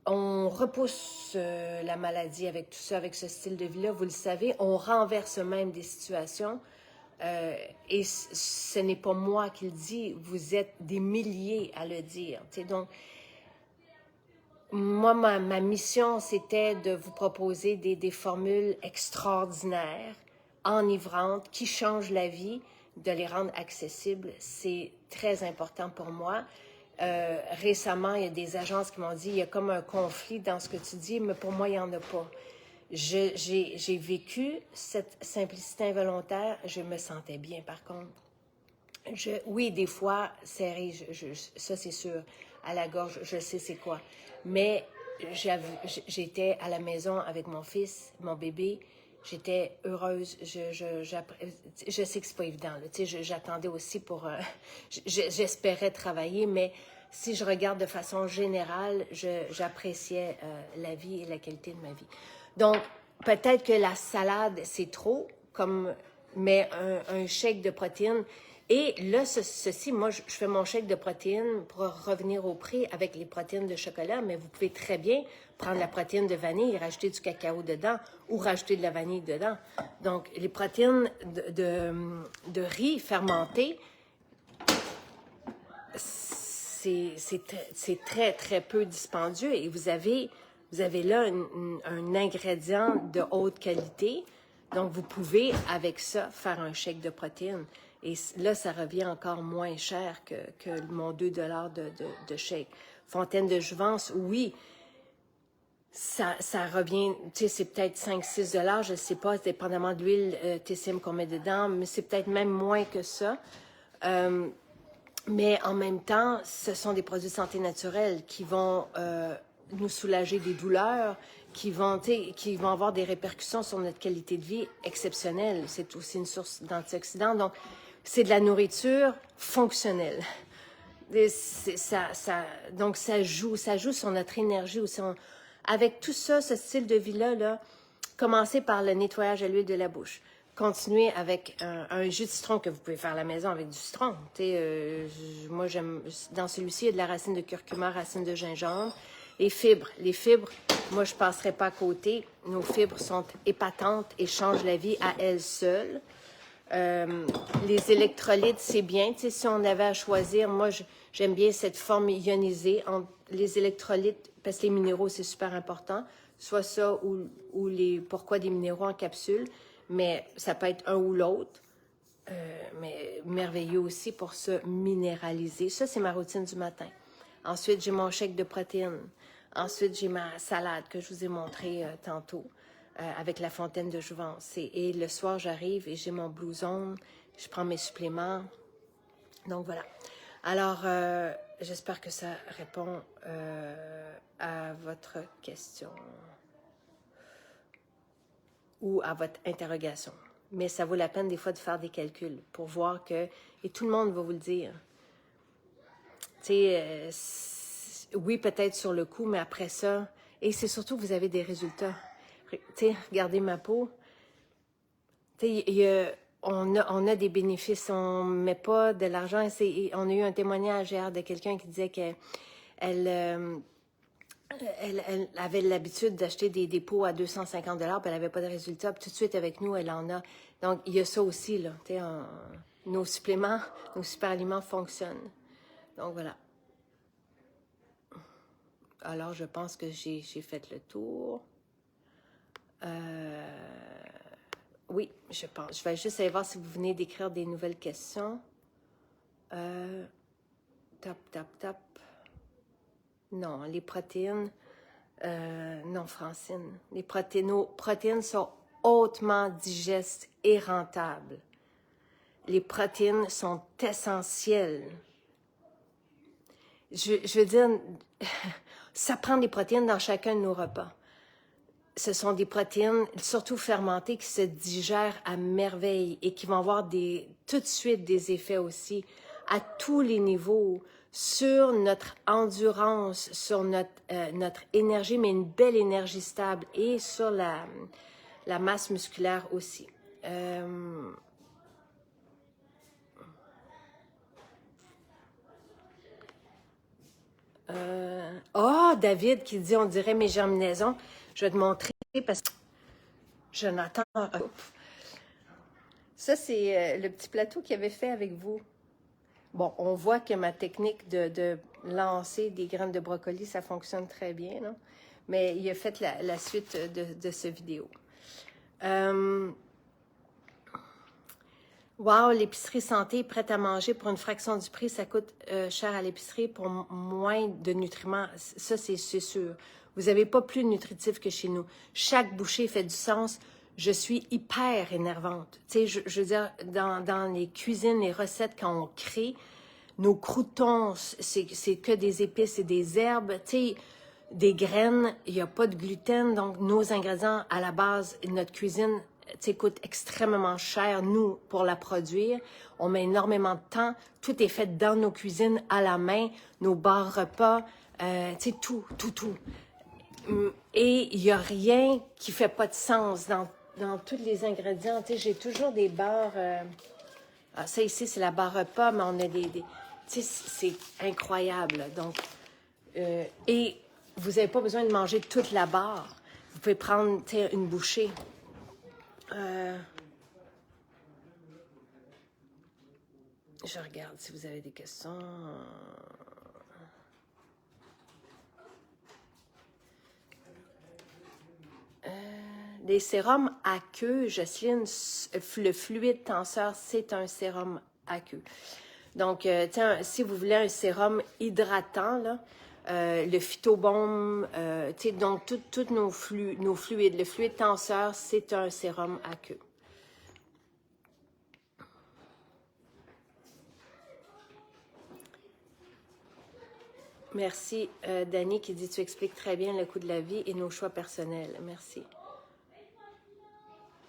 on repousse la maladie avec tout ça, avec ce style de vie-là, vous le savez. On renverse même des situations. Et ce n'est pas moi qui le dis, vous êtes des milliers à le dire. Tu sais, donc, moi, ma mission, c'était de vous proposer des formules extraordinaires, enivrantes, qui changent la vie, de les rendre accessibles. C'est très important pour moi. Récemment, il y a des agences qui m'ont dit, il y a comme un conflit dans ce que tu dis, mais pour moi, il n'y en a pas. J'ai vécu cette simplicité involontaire, je me sentais bien par contre. Oui, des fois, serré, ça c'est sûr, à la gorge, je sais c'est quoi. Mais j'étais à la maison avec mon fils, mon bébé, j'étais heureuse, je sais que c'est pas évident, là, tu sais, j'attendais aussi pour, j'espérais travailler, mais si je regarde de façon générale, j'appréciais la vie et la qualité de ma vie. Donc, peut-être que la salade, c'est trop, mais un shake de protéines. Et là, ceci, moi, je fais mon shake de protéines pour revenir au prix avec les protéines de chocolat, mais vous pouvez très bien prendre la protéine de vanille, rajouter du cacao dedans ou rajouter de la vanille dedans. Donc, les protéines de riz fermenté, c'est très, très peu dispendieux et vous avez là un ingrédient de haute qualité. Donc, vous pouvez, avec ça, faire un shake de protéines. Et là, ça revient encore moins cher que mon 2 $ de shake. Fontaine de jouvence, oui, ça revient, tu sais, c'est peut-être 5-6 $, je ne sais pas, dépendamment de l'huile TCM qu'on met dedans, mais c'est peut-être même moins que ça. Mais en même temps, ce sont des produits de santé naturelle qui vont nous soulager des douleurs, qui vont avoir des répercussions sur notre qualité de vie exceptionnelle. C'est aussi une source d'antioxydants. Donc, c'est de la nourriture fonctionnelle. Donc, ça joue sur notre énergie aussi. Avec tout ça, ce style de vie-là, commencez par le nettoyage à l'huile de la bouche. Continuez avec un jus de citron que vous pouvez faire à la maison avec du citron. Moi, j'aime, dans celui-ci, il y a de la racine de curcuma, racine de gingembre. Les fibres, moi, je ne passerai pas à côté. Nos fibres sont épatantes et changent la vie à elles seules. Les électrolytes, c'est bien. Si on avait à choisir, moi, j'aime bien cette forme ionisée entre les électrolytes, parce que les minéraux, c'est super important. Soit ça ou pourquoi des minéraux en capsule. Mais ça peut être un ou l'autre. Mais merveilleux aussi pour se minéraliser. Ça, c'est ma routine du matin. Ensuite, j'ai mon shake de protéines. Ensuite, j'ai ma salade que je vous ai montrée tantôt avec la fontaine de jouvence. Et le soir, j'arrive et j'ai mon blouson, je prends mes suppléments. Donc, voilà. Alors, j'espère que ça répond à votre question ou à votre interrogation. Mais ça vaut la peine des fois de faire des calculs pour voir que, et tout le monde va vous le dire, tu sais, oui, peut-être sur le coup, mais après ça, et c'est surtout que vous avez des résultats. Tu sais, regardez ma peau. Tu sais, on a des bénéfices, on ne met pas de l'argent. On a eu un témoignage hier de quelqu'un qui disait qu'elle elle avait l'habitude d'acheter des pots à 250 $, puis elle n'avait pas de résultat. Puis tout de suite, avec nous, elle en a. Donc, il y a ça aussi, là. Tu sais, nos suppléments, nos super aliments fonctionnent. Donc, voilà. Alors, je pense que j'ai fait le tour. Oui, je pense. Je vais juste aller voir si vous venez d'écrire des nouvelles questions. Tap. Non, les protéines... non, Francine. Les protéines sont hautement digestes et rentables. Les protéines sont essentielles. Je veux dire, ça prend des protéines dans chacun de nos repas. Ce sont des protéines, surtout fermentées, qui se digèrent à merveille et qui vont avoir tout de suite des effets aussi à tous les niveaux sur notre endurance, sur notre énergie, mais une belle énergie stable, et sur la masse musculaire aussi. David qui dit, on dirait mes germinaisons. Je vais te montrer parce que Jonathan. Ça, c'est le petit plateau qu'il avait fait avec vous. Bon, on voit que ma technique de lancer des graines de brocoli, ça fonctionne très bien, non? Mais il a fait la suite de ce vidéo. Wow, l'épicerie santé est prête à manger pour une fraction du prix. Ça coûte cher à l'épicerie pour moins de nutriments. Ça, c'est sûr. Vous n'avez pas plus nutritif que chez nous. Chaque bouchée fait du sens. Je suis hyper énervante. Tu sais, je veux dire, dans les cuisines, les recettes, quand on crée, nos croûtons, c'est que des épices et des herbes. Tu sais, des graines, il n'y a pas de gluten. Donc, nos ingrédients, à la base, notre cuisine, coûte extrêmement cher, nous, pour la produire. On met énormément de temps. Tout est fait dans nos cuisines, à la main, nos bars repas, tout. Et il n'y a rien qui fait pas de sens dans tous les ingrédients. J'ai toujours des barres... ça ici, c'est la barre repas, mais on a c'est incroyable. Donc, et vous n'avez pas besoin de manger toute la barre. Vous pouvez prendre une bouchée. Je regarde si vous avez des questions. Les sérums à queue, Jocelyne, le fluide tenseur, c'est un sérum à queue. Donc, si vous voulez un sérum hydratant, là, le phytobaume, donc tous nos fluides, le fluide tenseur, c'est un sérum à queue. Merci, Dani, qui dit « Tu expliques très bien le coût de la vie et nos choix personnels. » Merci.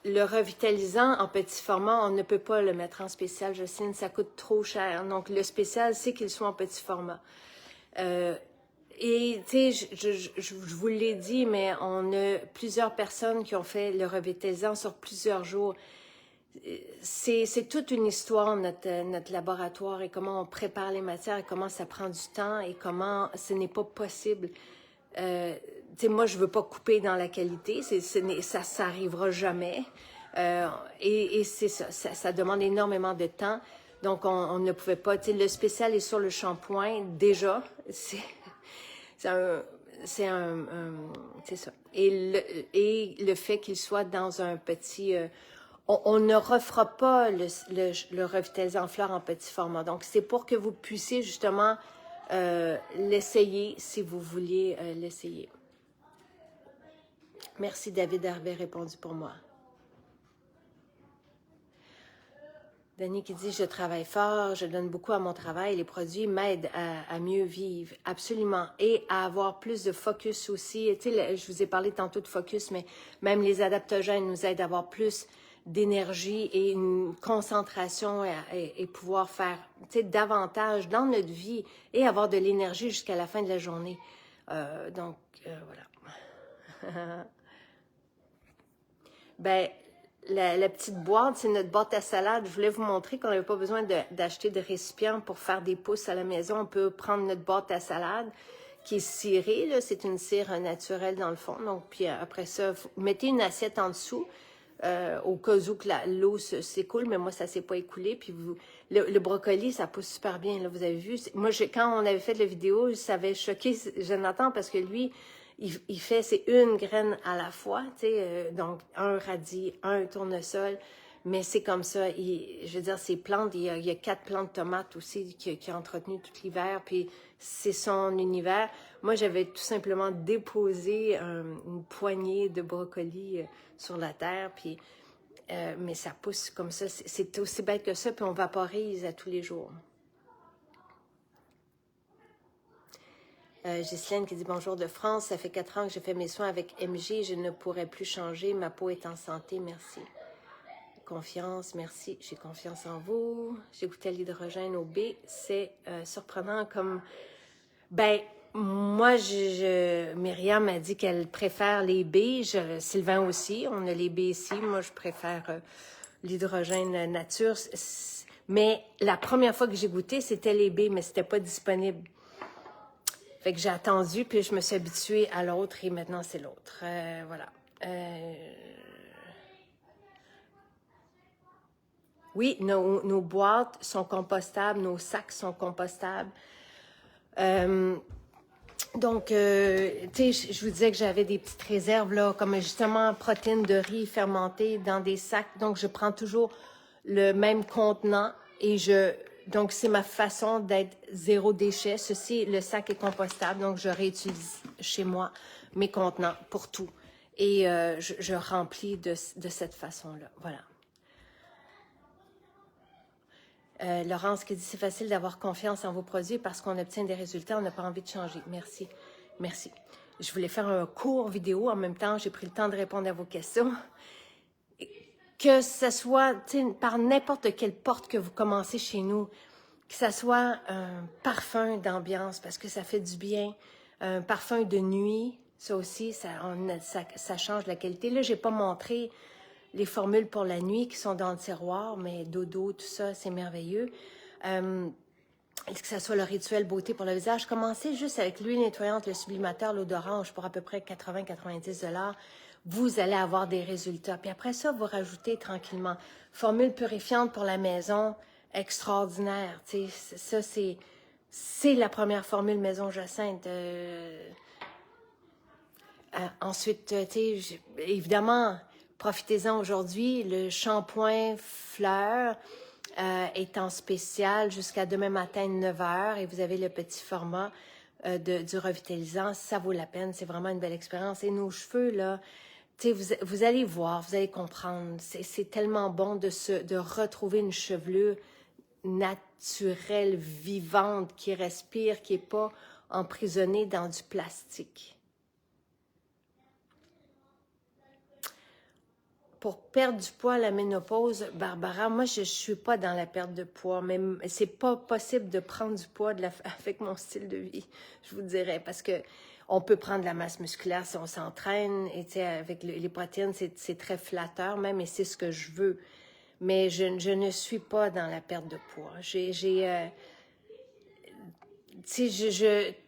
Le revitalisant en petit format, on ne peut pas le mettre en spécial, Jocelyne, ça coûte trop cher. Donc, le spécial, c'est qu'il soit en petit format. Et, tu sais, je vous l'ai dit, mais on a plusieurs personnes qui ont fait le revitalisant sur plusieurs jours. C'est toute une histoire, notre laboratoire, et comment on prépare les matières, et comment ça prend du temps, et comment ce n'est pas possible. Tu sais, moi, je veux pas couper dans la qualité, ça arrivera jamais. Et c'est ça demande énormément de temps. Donc, on ne pouvait pas, tu sais, le spécial est sur le shampoing, déjà, c'est ça. Et le fait qu'il soit dans un petit... on ne refera pas le revitalisant fleur en petit format. Donc, c'est pour que vous puissiez justement l'essayer si vous vouliez l'essayer. Merci, David Hervé, répondu pour moi. Dani qui dit « Je travaille fort, je donne beaucoup à mon travail, les produits m'aident à mieux vivre. » Absolument. Et à avoir plus de focus aussi. Tu sais, je vous ai parlé tantôt de focus, mais même les adaptogènes nous aident à avoir plus d'énergie et une concentration et pouvoir faire, tu sais, davantage dans notre vie et avoir de l'énergie jusqu'à la fin de la journée. Donc, voilà. Ben, la petite boîte, c'est notre boîte à salade. Je voulais vous montrer qu'on n'avait pas besoin d'acheter de récipients pour faire des pousses à la maison. On peut prendre notre boîte à salade qui est cirée. C'est une cire naturelle dans le fond. Donc, puis après ça, vous mettez une assiette en dessous au cas où que l'eau s'écoule. Mais moi, ça ne s'est pas écoulé. Puis le brocoli, ça pousse super bien. Là, vous avez vu. Moi, quand on avait fait la vidéo, ça avait choqué Jonathan parce que lui... Il fait, c'est une graine à la fois, tu sais, donc un radis, un tournesol, Mais c'est comme ça. Je veux dire, ces plantes, il y a 4 plantes de tomates aussi qui a entretenu tout l'hiver, puis c'est son univers. Moi, j'avais tout simplement déposé une poignée de brocolis sur la terre, puis mais ça pousse comme ça. C'est aussi bête que ça, puis on vaporise à tous les jours. Ghislaine qui dit bonjour de France. Ça fait 4 ans que j'ai fait mes soins avec MG. Je ne pourrais plus changer. Ma peau est en santé. Merci. Confiance, merci. J'ai confiance en vous. J'ai goûté à l'hydrogène au B. C'est surprenant comme... Ben, moi, Myriam m'a dit qu'elle préfère les B. Sylvain aussi. On a les B ici. Moi, je préfère l'hydrogène nature. Mais la première fois que j'ai goûté, c'était les B, mais c'était pas disponible. Fait que j'ai attendu, puis je me suis habituée à l'autre, et maintenant, c'est l'autre. Voilà. Oui, nos boîtes sont compostables, nos sacs sont compostables. Donc, tu sais, je vous disais que j'avais des petites réserves, là, comme justement protéines de riz fermentées dans des sacs. Donc, je prends toujours le même contenant et donc, c'est ma façon d'être zéro déchet. Ceci, le sac est compostable, donc je réutilise chez moi mes contenants pour tout. Et je remplis de cette façon-là. Voilà. Laurence qui dit, c'est facile d'avoir confiance en vos produits parce qu'on obtient des résultats, on n'a pas envie de changer. Merci. Merci. Je voulais faire un court vidéo. En même temps, j'ai pris le temps de répondre à vos questions. Que ce soit par n'importe quelle porte que vous commencez chez nous, que ce soit un parfum d'ambiance parce que ça fait du bien, un parfum de nuit, ça aussi, ça change la qualité. Là, je n'ai pas montré les formules pour la nuit qui sont dans le tiroir, mais dodo, tout ça, c'est merveilleux. Que ce soit le rituel beauté pour le visage, commencez juste avec l'huile nettoyante, le sublimateur, l'eau d'orange pour à peu près 80-90 $. Vous allez avoir des résultats. Puis après ça, vous rajoutez tranquillement. Formule purifiante pour la maison, extraordinaire. Tu sais, ça, c'est la première formule Maison Jacinthe. Ensuite, tu sais, évidemment, profitez-en aujourd'hui. Le shampoing fleur est en spécial jusqu'à demain matin 9 h et vous avez le petit format du revitalisant. Ça vaut la peine. C'est vraiment une belle expérience. Et nos cheveux, là, tu sais, vous allez voir, vous allez comprendre. C'est tellement bon de retrouver une chevelure naturelle, vivante, qui respire, qui n'est pas emprisonnée dans du plastique. Pour perdre du poids à la ménopause, Barbara, moi, je ne suis pas dans la perte de poids, mais c'est pas possible de prendre du poids avec mon style de vie, je vous dirais, parce que on peut prendre de la masse musculaire si on s'entraîne, et avec les protéines, c'est très flatteur même, et c'est ce que je veux. Mais je ne suis pas dans la perte de poids.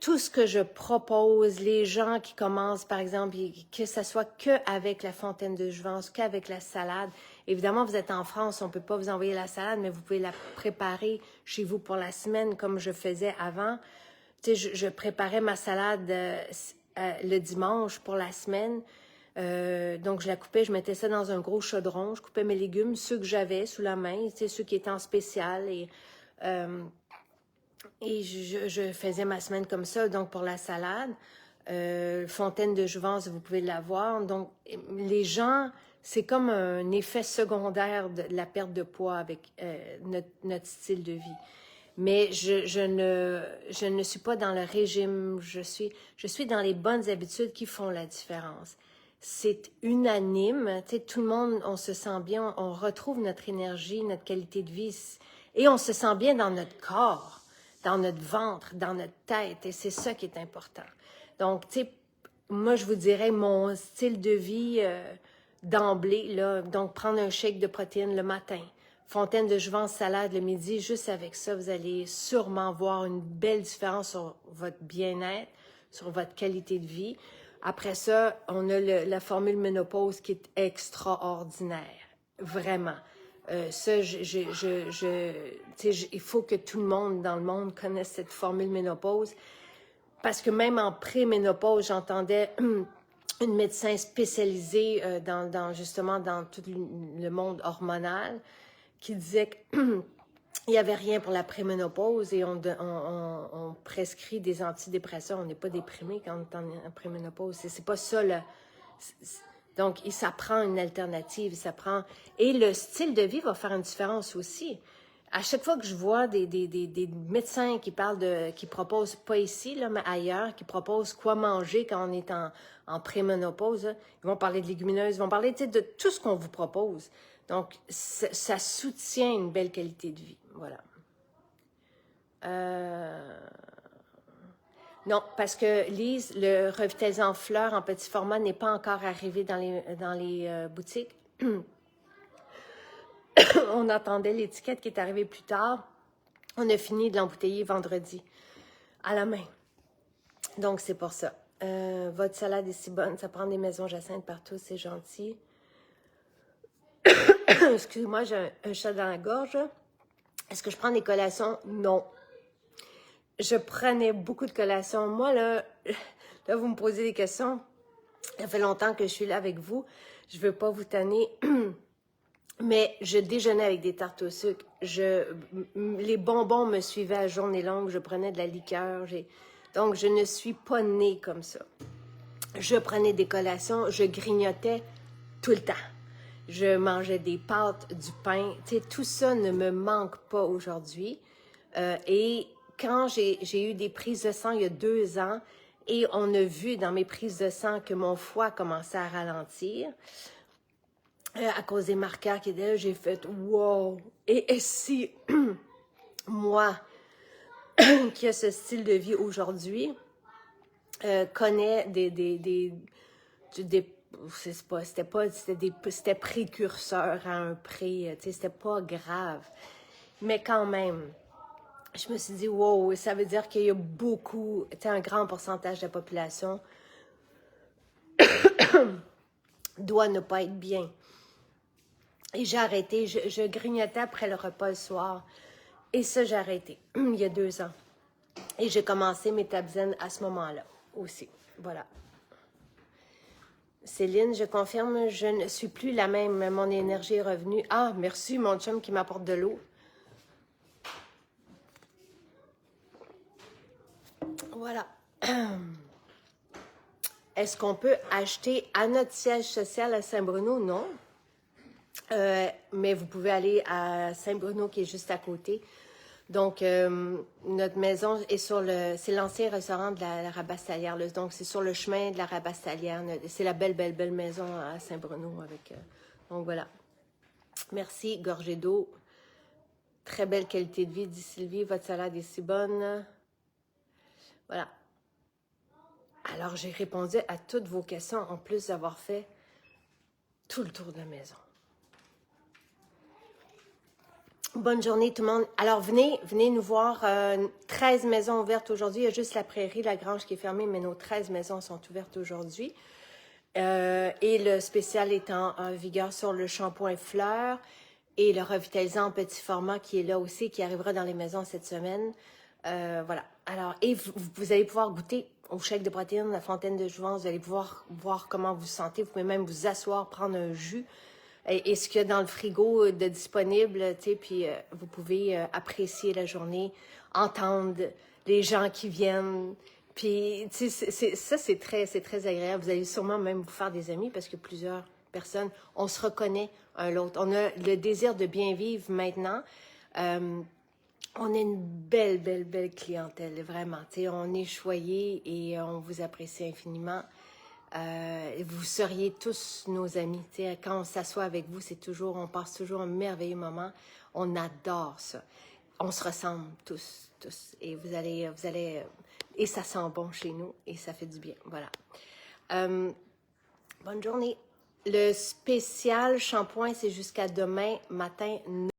Tout ce que je propose, les gens qui commencent, par exemple, que ce soit qu'avec la fontaine de jouvence, qu'avec la salade. Évidemment, vous êtes en France, on ne peut pas vous envoyer la salade, mais vous pouvez la préparer chez vous pour la semaine, comme je faisais avant. Tu sais, je préparais ma salade le dimanche pour la semaine. Donc, je la coupais, je mettais ça dans un gros chaudron. Je coupais mes légumes, ceux que j'avais sous la main, tu sais, ceux qui étaient en spécial. Et je faisais ma semaine comme ça, donc pour la salade. Fontaine de jouvence, vous pouvez l'avoir. Donc, les gens, c'est comme un effet secondaire de la perte de poids avec notre style de vie. Mais je ne suis pas dans le régime, je suis dans les bonnes habitudes qui font la différence. C'est unanime, tu sais, tout le monde, on se sent bien, on retrouve notre énergie, notre qualité de vie, et on se sent bien dans notre corps, dans notre ventre, dans notre tête, et c'est ça qui est important. Donc, tu sais, moi, je vous dirais mon style de vie d'emblée, là, donc prendre un shake de protéines le matin, fontaine de jouvence, salade le midi, juste avec ça, vous allez sûrement voir une belle différence sur votre bien-être, sur votre qualité de vie. Après ça, on a la formule ménopause qui est extraordinaire, vraiment. Ça, il faut que tout le monde dans le monde connaisse cette formule ménopause, parce que même en pré-ménopause, j'entendais une médecin spécialisée justement dans tout le monde hormonal qui disait qu'il n'y avait rien pour la préménopause et on prescrit des antidépresseurs. On n'est pas déprimé quand on est en préménopause. C'est pas ça. Donc, ça prend une alternative. Et le style de vie va faire une différence aussi. À chaque fois que je vois des médecins qui qui proposent, pas ici, là, mais ailleurs, qui proposent quoi manger quand on est en préménopause, là, ils vont parler de légumineuses, ils vont parler de tout ce qu'on vous propose. Donc, ça soutient une belle qualité de vie. Voilà. Non, parce que Lise, le revitalisant fleurs en petit format n'est pas encore arrivé dans les boutiques. On attendait l'étiquette qui est arrivée plus tard. On a fini de l'embouteiller vendredi à la main. Donc, c'est pour ça. Votre salade est si bonne. Ça prend des maisons Jacinthe partout. C'est gentil. Excusez-moi, j'ai un chat dans la gorge. Est-ce que je prends des collations? Non. Je prenais beaucoup de collations. Moi, là, vous me posez des questions. Ça fait longtemps que je suis là avec vous. Je ne veux pas vous tanner. Mais je déjeunais avec des tartes au sucre. Les bonbons me suivaient à journée longue. Je prenais de la liqueur. Donc, je ne suis pas née comme ça. Je prenais des collations. Je grignotais tout le temps. Je mangeais des pâtes, du pain. Tu sais, tout ça ne me manque pas aujourd'hui. Et quand j'ai eu des prises de sang il y a 2 ans, et on a vu dans mes prises de sang que mon foie commençait à ralentir, à cause des marqueurs qui étaient là, j'ai fait « wow! » Et si moi, qui a ce style de vie aujourd'hui, connais c'était précurseur à un pré, tu sais, c'était pas grave. Mais quand même, je me suis dit, wow, ça veut dire qu'il y a beaucoup, tu sais, un grand pourcentage de la population doit ne pas être bien. Et j'ai arrêté, je grignotais après le repas le soir. Et ça, j'ai arrêté, il y a 2 ans. Et j'ai commencé mes tabzen à ce moment-là aussi. Voilà. Céline, je confirme, je ne suis plus la même. Mon énergie est revenue. Ah, merci, mon chum qui m'apporte de l'eau. Voilà. Est-ce qu'on peut acheter à notre siège social à Saint-Bruno? Non. Mais vous pouvez aller à Saint-Bruno qui est juste à côté. Donc, notre maison est c'est l'ancien restaurant de la Rabastalière. Donc, c'est sur le chemin de la Rabastalière. C'est la belle maison à Saint-Bruno. Donc, voilà. Merci, gorgée d'eau. Très belle qualité de vie, dit Sylvie. Votre salade est si bonne. Voilà. Alors, j'ai répondu à toutes vos questions, en plus d'avoir fait tout le tour de la maison. Bonne journée tout le monde. Alors, venez nous voir. 13 maisons ouvertes aujourd'hui. Il y a juste la prairie, la grange qui est fermée, mais nos 13 maisons sont ouvertes aujourd'hui. Et le spécial est en vigueur sur le shampoing fleurs et le revitalisant en petit format qui est là aussi, qui arrivera dans les maisons cette semaine. Voilà. Alors, et vous allez pouvoir goûter au shake de protéines, la fontaine de jouvence. Vous allez pouvoir voir comment vous vous sentez. Vous pouvez même vous asseoir, prendre un jus. Et ce qu'il y a dans le frigo de disponible, tu sais, puis vous pouvez apprécier la journée, entendre les gens qui viennent. Puis, tu sais, c'est très agréable. Vous allez sûrement même vous faire des amis parce que plusieurs personnes, on se reconnaît un l'autre. On a le désir de bien vivre maintenant. On a une belle clientèle, vraiment. Tu sais, on est choyés et on vous apprécie infiniment. Vous seriez tous nos amis. Tu sais, quand on s'assoit avec vous, on passe toujours un merveilleux moment. On adore ça. On se ressemble tous. Et vous allez, et ça sent bon chez nous et ça fait du bien. Voilà. Bonne journée. Le spécial shampoing, c'est jusqu'à demain matin.